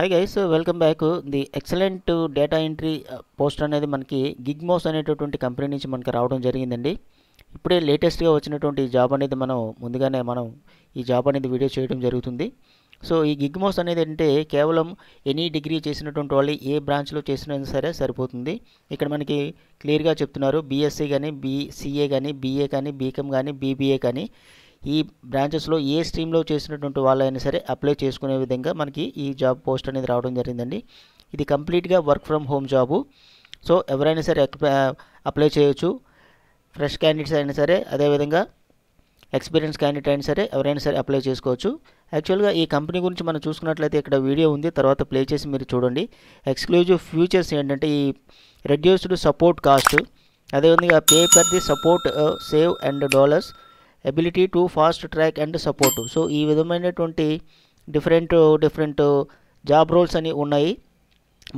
Hi guys, welcome back. The excellent data entry post అనేది మనకి గిగ్మోస్ అనేటటువంటి కంపెనీ నుంచి మనకి రావడం జరిగిందండి. ఇప్పుడే లేటెస్ట్గా వచ్చినటువంటి జాబ్ అనేది ముందుగానే ఈ జాబ్ అనేది వీడియో చేయడం జరుగుతుంది. సో ఈ గిగ్మోస్ అనేది ఏంటంటే కేవలం ఎనీ డిగ్రీ చేసినటువంటి వాళ్ళు ఏ బ్రాంచ్లో చేసినా సరే సరిపోతుంది. ఇక్కడ మనకి క్లియర్గా చెప్తున్నారు, బీఎస్సీ కానీ, బీసీఏ కానీ, బీఏ కానీ, బీకామ్ కానీ, బీబీఏ కానీ, ఈ బ్రాంచెస్లో ఏ స్ట్రీమ్లో చేసినటువంటి వాళ్ళైనా సరే అప్లై చేసుకునే విధంగా మనకి ఈ జాబ్ పోస్ట్ అనేది రావడం జరిగిందండి. ఇది కంప్లీట్గా work from home job. So ఎవరైనా సరే అప్లై చేయొచ్చు. ఫ్రెష్ క్యాండిడేట్స్ అయినా సరే, అదేవిధంగా ఎక్స్పీరియన్స్ క్యాండిడేట్ అయినా సరే ఎవరైనా సరే అప్లై చేసుకోవచ్చు. యాక్చువల్గా ఈ కంపెనీ గురించి మనం చూసుకున్నట్లయితే ఇక్కడ వీడియో ఉంది, తర్వాత ప్లే చేసి మీరు చూడండి. ఎక్స్క్లూజివ్ ఫ్యూచర్స్ ఏంటంటే ఈ రెడ్యూస్డ్ సపోర్ట్ కాస్ట్, అదేవిధంగా pay per the support save and dollars, ability to fast track and support. So ఈ విధమైనటువంటి డిఫరెంట్ జాబ్ రోల్స్ అని ఉన్నాయి.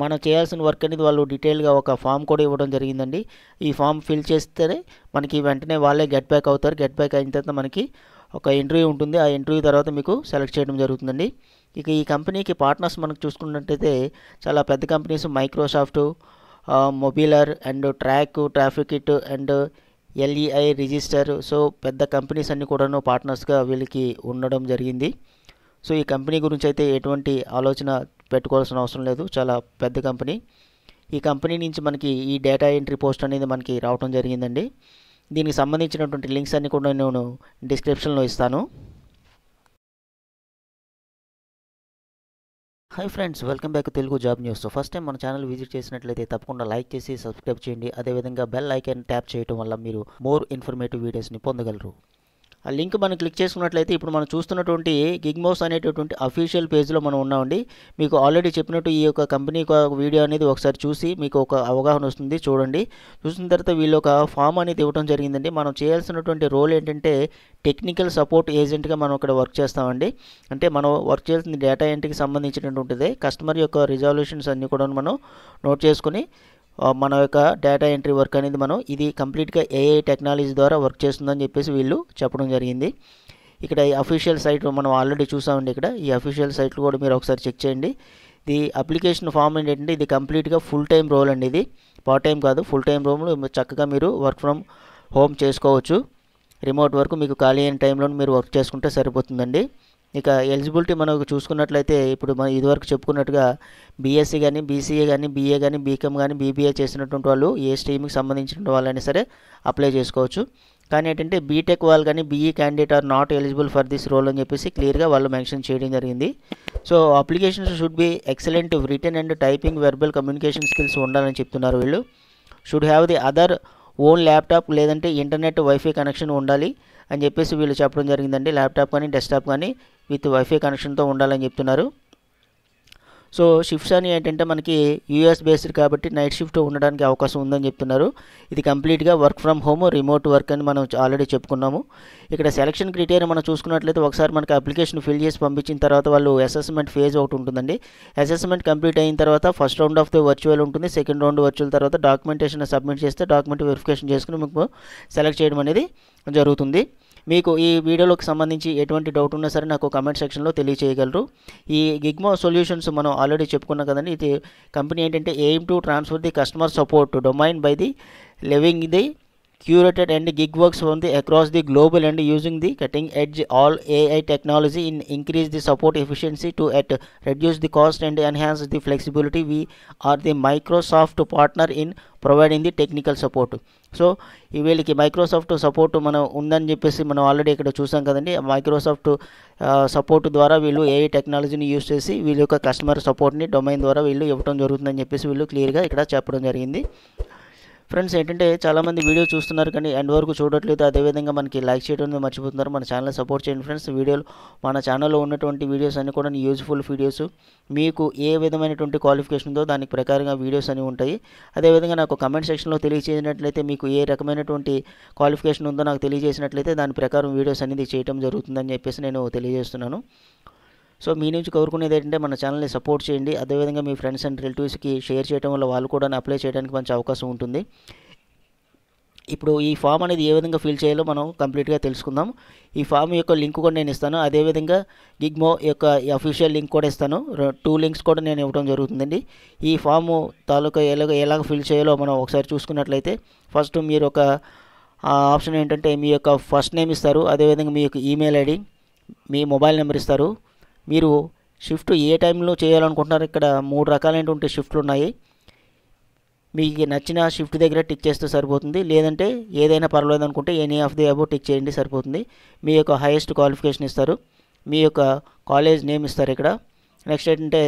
మనం చేయాల్సిన వర్క్ అనేది వాళ్ళు డీటెయిల్గా ఒక ఫామ్ కూడా ఇవ్వడం జరిగిందండి. ఈ ఫామ్ ఫిల్ చేస్తేనే మనకి వెంటనే వాళ్ళే గెట్ బ్యాక్ అవుతారు. గెట్ బ్యాక్ అయిన తర్వాత మనకి ఒక ఇంటర్వ్యూ ఉంటుంది. ఆ ఇంటర్వ్యూ తర్వాత మీకు సెలెక్ట్ చేయడం జరుగుతుందండి. ఇక ఈ కంపెనీకి పార్ట్నర్స్ మనకు చూసుకున్నట్టయితే చాలా పెద్ద కంపెనీస్, మైక్రోసాఫ్ట్, మొబిలర్ and traffic it and LEI register. So పెద్ద కంపెనీస్ అన్నీ కూడాను పార్ట్నర్స్గా వీళ్ళకి ఉండడం జరిగింది. సో ఈ కంపెనీ గురించి అయితే ఎటువంటి ఆలోచన పెట్టుకోవాల్సిన అవసరం లేదు, చాలా పెద్ద కంపెనీ. ఈ కంపెనీ నుంచి మనకి ఈ డేటా ఎంట్రీ పోస్ట్ అనేది మనకి రావడం జరిగిందండి. దీనికి సంబంధించినటువంటి లింక్స్ అన్నీ కూడా నేను డిస్క్రిప్షన్లో ఇస్తాను. Hi friends, welcome back Telugu job news. First time మన ఛానల్ విజిట్ చేసినట్లయితే తప్పకుండా లైక్ చేసి సబ్స్క్రైబ్ చేయండి. అదేవిధంగా బెల్ ఐకాన్ ట్యాప్ చేయడం వల్ల మీరు మోర్ ఇన్ఫర్మేటివ్ వీడియోస్ని పొందగలరు. ఆ లింక్ మనం క్లిక్ చేసుకున్నట్లయితే ఇప్పుడు మనం చూస్తున్నటువంటి గిగ్మోస్ అనేటటువంటి అఫీషియల్ పేజ్లో మనం ఉన్నామండి. మీకు ఆల్రెడీ చెప్పినట్టు ఈ యొక్క కంపెనీ వీడియో అనేది ఒకసారి చూసి మీకు ఒక అవగాహన వస్తుంది. చూడండి. చూసిన తర్వాత వీళ్ళు ఒక ఫామ్ అనేది ఇవ్వడం జరిగిందండి. మనం చేయాల్సినటువంటి రోల్ ఏంటంటే టెక్నికల్ సపోర్ట్ ఏజెంట్గా మనం ఇక్కడ వర్క్ చేస్తామండి. అంటే మనం వర్క్ చేయాల్సిన డేటా ఎంట్రీకి సంబంధించినటువంటిదే. కస్టమర్ యొక్క రిజల్యూషన్స్ అన్నీ కూడా మనం నోట్ చేసుకుని మన యొక్క డేటా ఎంట్రీ వర్క్ అనేది ఇది కంప్లీట్గా ఏఐ టెక్నాలజీ ద్వారా వర్క్ చేస్తుందని చెప్పేసి వీళ్ళు చెప్పడం జరిగింది. ఇక్కడ ఈ అఫీషియల్ సైట్ మనం ఆల్రెడీ చూసామండి. ఇక్కడ ఈ అఫీషియల్ సైట్లు కూడా మీరు ఒకసారి చెక్ చేయండి. ఇది అప్లికేషన్ ఫామ్ ఏంటంటే ఇది కంప్లీట్గా ఫుల్ టైం రోల్ అండి. ఇది పార్ట్ టైం కాదు, ఫుల్ టైం రోల్. చక్కగా మీరు వర్క్ ఫ్రమ్ హోమ్ చేసుకోవచ్చు. రిమోట్ వర్క్ మీకు ఖాళీ అయిన టైంలో మీరు వర్క్ చేసుకుంటే సరిపోతుందండి. ఇక ఎలిజిబిలిటీ మనం చూసుకున్నట్లయితే ఇప్పుడు మనం ఇదివరకు చెప్పుకున్నట్టుగా బీఎస్సీ కానీ, బీసీఏ కానీ, బీఏ కానీ, బీకామ్ కానీ, బీబీఏ చేసినటువంటి వాళ్ళు ఏ స్ట్రీమ్కి సంబంధించిన వాళ్ళైనా సరే అప్లై చేసుకోవచ్చు. కానీ ఏంటంటే బీటెక్ వాళ్ళు కానీ, BE candidate are not eligible for this role అని చెప్పేసి క్లియర్గా వాళ్ళు మెన్షన్ చేయడం జరిగింది. So applications should be excellent written and typing verbal communication skills ఉండాలని చెప్తున్నారు వీళ్ళు. Should have the other own laptop లేదంటే ఇంటర్నెట్ వైఫై కనెక్షన్ ఉండాలి అని చెప్పేసి వీళ్ళు చెప్పడం జరిగిందండి. ల్యాప్టాప్ కానీ, డెస్క్టాప్ కానీ విత్ వైఫై కనెక్షన్తో ఉండాలని చెప్తున్నారు. సో షిఫ్ట్స్ అని ఏంటంటే మనకి యూఎస్ బేస్డ్ కాబట్టి నైట్ షిఫ్ట్ ఉండడానికి అవకాశం ఉందని చెప్తున్నారు. ఇది కంప్లీట్గా work from home, remote work అని మనం ఆల్రెడీ చెప్పుకున్నాము. ఇక్కడ సెలక్షన్ క్రైటీరియా మనం చూసుకున్నట్లయితే ఒకసారి మనకి అప్లికేషన్ ఫిల్ చేసి పంపించిన తర్వాత వాళ్ళు అసెస్మెంట్ ఫేజ్ ఒకటి ఉంటుందండి. అసెస్మెంట్ కంప్లీట్ అయిన తర్వాత first round of the virtual ఉంటుంది. సెకండ్ రౌండ్ వర్చువల్ తర్వాత డాక్యుమెంటేషన్ సబ్మిట్ చేస్తే డాక్యుమెంట్ వెరిఫికేషన్ చేసుకుని మీకు సెలెక్ట్ చేయడం అనేది జరుగుతుంది. మీకు ఈ వీడియోలోకి సంబంధించి ఎటువంటి డౌట్ ఉన్నా సరే నాకు కమెంట్ సెక్షన్లో తెలియచేయగలరు. ఈ గిగ్మో సొల్యూషన్స్ మనం ఆల్రెడీ చెప్పుకున్నాం కదండి. ఇది కంపెనీ ఏంటంటే aim to transfer the customer support domain by the living the curated and gig works from the across the global and using the cutting edge all AI technology in increase the support efficiency to reduce the cost and enhance the flexibility. We are the Microsoft partner in providing the technical support. So ఈ వీళ్ళకి Microsoft support మనం ఉందని చెప్పేసి మనం already ఇక్కడ చూసాం కదండి. Microsoft support ద్వారా వీళ్ళు ఏఐ టెక్నాలజీని యూజ్ చేసి వీళ్ళ యొక్క కస్టమర్ సపోర్ట్ని డొమైన్ ద్వారా వీళ్ళు ఇవ్వడం జరుగుతుందని చెప్పేసి వీళ్ళు క్లియర్గా ఇక్కడ చెప్పడం జరిగింది. ఫ్రెండ్స్ ఏంటంటే చాలామంది వీడియో చూస్తున్నారు కానీ ఎండ్ వరకు చూడట్లేదు. అదేవిధంగా మనకి లైక్ చేయడం మర్చిపోతున్నారు. మన ఛానల్ సపోర్ట్ చేయండి ఫ్రెండ్స్. మన ఛానల్లో ఉన్నటువంటి వీడియోస్ అన్నీ కూడా యూజ్ఫుల్ వీడియోస్. మీకు ఏ విధమైనటువంటి క్వాలిఫికేషన్ ఉందో దానికి ప్రకారంగా వీడియోస్ అన్నీ ఉంటాయి. అదేవిధంగా నాకు కమెంట్ సెక్షన్లో తెలియజేసినట్లయితే మీకు ఏ రకమైనటువంటి క్వాలిఫికేషన్ ఉందో నాకు తెలియజేసినట్లయితే దాని ప్రకారం వీడియోస్ అనేది చేయడం జరుగుతుందని చెప్పేసి నేను తెలియజేస్తున్నాను. సో మీ నుంచి కోరుకునేది ఏంటంటే మన ఛానల్ని సపోర్ట్ చేయండి. అదేవిధంగా మీ ఫ్రెండ్స్ అండ్ రిలేటివ్స్కి షేర్ చేయడం వల్ల వాళ్ళు కూడా అప్లై చేయడానికి మంచి అవకాశం ఉంటుంది. ఇప్పుడు ఈ ఫామ్ అనేది ఏ విధంగా ఫిల్ చేయాలో మనం కంప్లీట్గా తెలుసుకుందాం. ఈ ఫామ్ యొక్క లింక్ కూడా నేను ఇస్తాను. అదేవిధంగా గిగ్మో యొక్క అఫీషియల్ లింక్ కూడా ఇస్తాను. 2 లింక్స్ కూడా నేను ఇవ్వడం జరుగుతుందండి. ఈ ఫాము తాలూకా ఎలాగ ఫిల్ చేయాలో మనం ఒకసారి చూసుకున్నట్లయితే ఫస్ట్ మీరు ఒక ఆప్షన్ ఏంటంటే మీ యొక్క ఫస్ట్ నేమ్ ఇస్తారు. అదేవిధంగా మీ యొక్క ఈమెయిల్ ఐడి, మీ మొబైల్ నెంబర్ ఇస్తారు. మీరు షిఫ్ట్ ఏ టైంలో చేయాలనుకుంటున్నారు, ఇక్కడ 3 రకాలైనటువంటి షిఫ్ట్లు ఉన్నాయి. మీకు నచ్చిన షిఫ్ట్ దగ్గర టిక్ చేస్తే సరిపోతుంది. లేదంటే ఏదైనా పర్వాలేదు అనుకుంటే any of the above tick చేయండి సరిపోతుంది. మీ యొక్క హైయెస్ట్ క్వాలిఫికేషన్ ఇస్తారు. మీ యొక్క కాలేజ్ నేమ్ ఇస్తారు ఇక్కడ. నెక్స్ట్ ఏంటంటే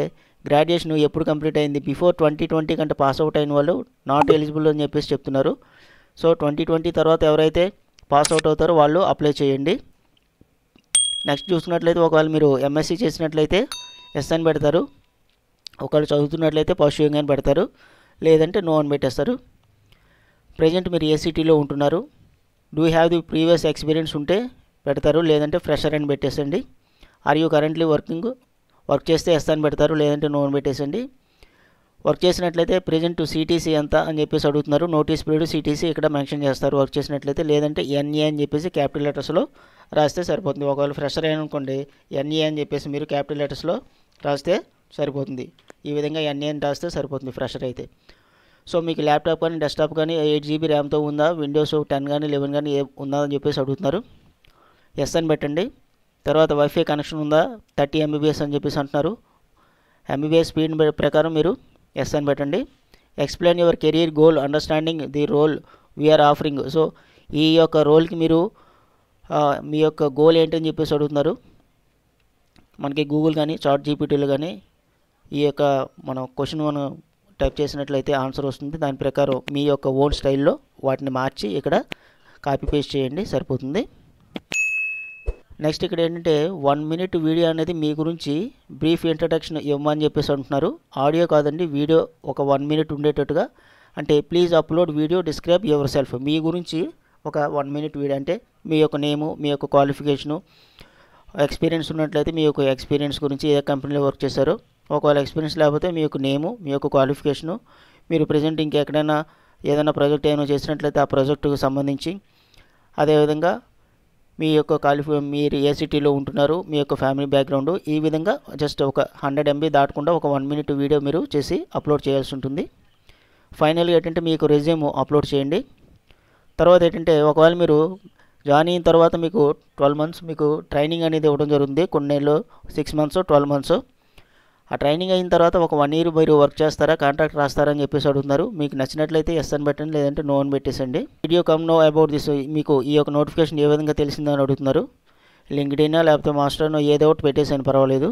గ్రాడ్యుయేషన్ ఎప్పుడు కంప్లీట్ అయింది, బిఫోర్ 2020 కంటే పాస్ అవుట్ అయిన వాళ్ళు నాట్ ఎలిజిబుల్ అని చెప్పేసి చెప్తున్నారు. సో 2020 తర్వాత ఎవరైతే పాస్ అవుట్ అవుతారో వాళ్ళు అప్లై చేయండి. నెక్స్ట్ చూసుకున్నట్లయితే ఒకవేళ మీరు ఎంఎస్సీ చేసినట్లయితే ఎస్ అని పెడతారు. ఒకవేళ చదువుతున్నట్లయితే పర్సూయింగ్ అని పెడతారు. లేదంటే నో అని పెట్టేస్తారు. ప్రజెంట్ మీరు ఏ సిటీలో ఉంటున్నారు, do have the previous experience ఉంటే పెడతారు. లేదంటే ఫ్రెషర్ అని పెట్టేసండి. ఆర్ యూ కరెంట్లీ వర్క్ చేస్తే ఎస్ అని పెడతారు. లేదంటే నో అని పెట్టేసండి. వర్క్ చేసినట్లయితే ప్రజెంట్ సిటీసీ ఎంత అని చెప్పేసి అడుగుతున్నారు. నోటీస్ పీరియడ్ సిటీసీ ఇక్కడ మెన్షన్ చేస్తారు వర్క్ చేసినట్లయితే. లేదంటే ఎన్ఏ అని చెప్పేసి క్యాపిటల్ లెటర్స్లో రాస్తే సరిపోతుంది. ఒకవేళ ఫ్రెషర్ అయిననుకోండి ఎన్ఏ అని చెప్పేసి మీరు క్యాపిటల్ లెటర్స్లో రాస్తే సరిపోతుంది. ఈ విధంగా ఎన్ఏ అని రాస్తే సరిపోతుంది ఫ్రెషర్ అయితే. సో మీకు ల్యాప్టాప్ కానీ డెస్క్టాప్ కానీ 8 GB ర్యామ్తో ఉందా, విండోస్ 10 కానీ 11 కానీ ఉందా అని చెప్పేసి అడుగుతున్నారు. ఎస్ అని పెట్టండి. తర్వాత వైఫై కనెక్షన్ ఉందా, 30 MBPS అని చెప్పేసి అంటున్నారు. MBPS స్పీడ్ ప్రకారం మీరు ఎస్ అని పెట్టండి. Explain your career goal understanding the role we're offering. So ఈ యొక్క రోల్కి మీరు మీ యొక్క గోల్ ఏంటని చెప్పేసి అడుగుతున్నారు. మనకి గూగుల్ కానీ చాట్ జీపీటీలో కానీ ఈ యొక్క మనం క్వశ్చన్ మనం టైప్ చేసినట్లయితే ఆన్సర్ వస్తుంది. దాని ప్రకారం మీ యొక్క ఓన్ స్టైల్లో వాటిని మార్చి ఇక్కడ కాపీ పేస్ట్ చేయండి సరిపోతుంది. నెక్స్ట్ ఇక్కడ ఏంటంటే 1 minute వీడియో అనేది మీ గురించి బ్రీఫ్ ఇంట్రడక్షన్ ఇవ్వమని చెప్పేసి అంటున్నారు. ఆడియో కాదండి, వీడియో ఒక 1 minute ఉండేటట్టుగా. అంటే please upload video describe yourself. మీ గురించి ఒక 1 minute వీడియో, అంటే మీ యొక్క నేము, మీ యొక్క క్వాలిఫికేషను, ఎక్స్పీరియన్స్ ఉన్నట్లయితే మీ యొక్క ఎక్స్పీరియన్స్ గురించి, ఏ కంపెనీలో వర్క్ చేశారో. ఒకవేళ ఎక్స్పీరియన్స్ లేకపోతే మీ యొక్క నేము, మీ యొక్క క్వాలిఫికేషను, మీరు ప్రజెంట్ ఇంకెక్కడైనా ఏదైనా ప్రాజెక్ట్ ఏమైనా చేసినట్లయితే ఆ ప్రాజెక్టుకు సంబంధించి, అదేవిధంగా మీ యొక్క మీరు ఏ సిటీలో ఉంటున్నారు, మీ యొక్క ఫ్యామిలీ బ్యాక్గ్రౌండ్, ఈ విధంగా జస్ట్ ఒక 100 MB దాటకుండా ఒక 1 minute వీడియో మీరు చేసి అప్లోడ్ చేయాల్సి ఉంటుంది. ఫైనల్గా ఏంటంటే మీకు రెజ్యూమ్ అప్లోడ్ చేయండి. తర్వాత ఏంటంటే ఒకవేళ మీరు జాయిన్ అయిన తర్వాత మీకు 12 months మీకు ట్రైనింగ్ అనేది ఇవ్వడం జరుగుతుంది. కొన్ని నెలలు 6 months 12 months. ఆ ట్రైనింగ్ అయిన తర్వాత ఒక 1 year మీరు వర్క్ చేస్తారా, కాంట్రాక్ట్ రాస్తారా అని చెప్పేసి అడుగుతున్నారు. మీకు నచ్చినట్లయితే ఎస్ అని పెట్టండి, లేదంటే నో అని పెట్టేసండి. Video come know about this. మీకు ఈ యొక్క నోటిఫికేషన్ ఏ విధంగా తెలిసిందని అడుగుతున్నారు. లింక్డ్ఇన్ లేకపోతే మాస్టర్నో ఏదో ఒకటి పెట్టేసాను పర్వాలేదు.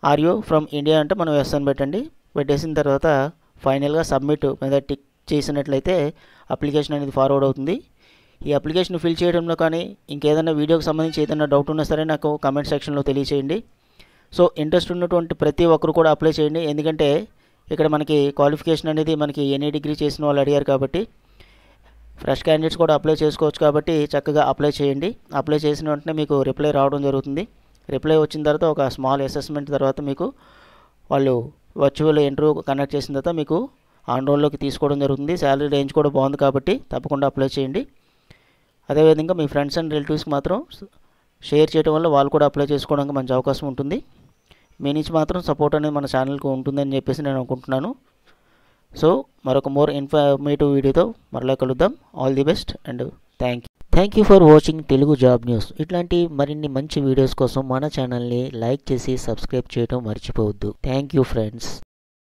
ఆర్ యూ ఫ్రమ్ ఇండియా అంటే మనం ఎస్ అని పెట్టండి. పెట్టేసిన తర్వాత ఫైనల్గా సబ్మిట్ మీద టిక్ చేసినట్లయితే అప్లికేషన్ అనేది ఫార్వర్డ్ అవుతుంది. ఈ అప్లికేషన్ ఫిల్ చేయడంలో కానీ ఇంకేదైనా వీడియోకి సంబంధించి ఏదైనా డౌట్ ఉన్నా సరే నాకు కామెంట్ సెక్షన్లో తెలియచేయండి. సో ఇంట్రెస్ట్ ఉన్నటువంటి ప్రతి ఒక్కరు కూడా అప్లై చేయండి. ఎందుకంటే ఇక్కడ మనకి క్వాలిఫికేషన్ అనేది మనకి ఎనీ డిగ్రీ చేసిన వాళ్ళు అడిగారు కాబట్టి ఫ్రెష్ క్యాండిడేట్స్ కూడా అప్లై చేసుకోవచ్చు. కాబట్టి చక్కగా అప్లై చేయండి. అప్లై చేసిన వెంటనే మీకు రిప్లై రావడం జరుగుతుంది. రిప్లై వచ్చిన తర్వాత ఒక స్మాల్ అసెస్మెంట్ తర్వాత మీకు వాళ్ళు వర్చువల్ ఇంటర్వ్యూ కండక్ట్ చేసిన తర్వాత మీకు ఆన్ రోల్లోకి తీసుకోవడం జరుగుతుంది. శాలరీ రేంజ్ కూడా బాగుంది కాబట్టి తప్పకుండా అప్లై చేయండి. అదేవిధంగా మీ ఫ్రెండ్స్ అండ్ రిలేటివ్స్కి మాత్రం షేర్ చేయడం వల్ల వాళ్ళు కూడా అప్లై చేసుకోవడానికి మంచి అవకాశం ఉంటుంది. మీ నుంచి మాత్రం సపోర్ట్ అనేది మన ఛానల్కి ఉంటుందని చెప్పేసి నేను అనుకుంటున్నాను. సో మరొక మోర్ ఇన్ఫర్మేటివ్ వీడియోతో మరలా కలుద్దాం. All the best and thank you for watching Telugu job news. ఇట్లాంటి మరిన్ని మంచి వీడియోస్ కోసం మన ఛానల్ని లైక్ చేసి సబ్స్క్రైబ్ చేయడం మర్చిపోవద్దు. Thank you friends.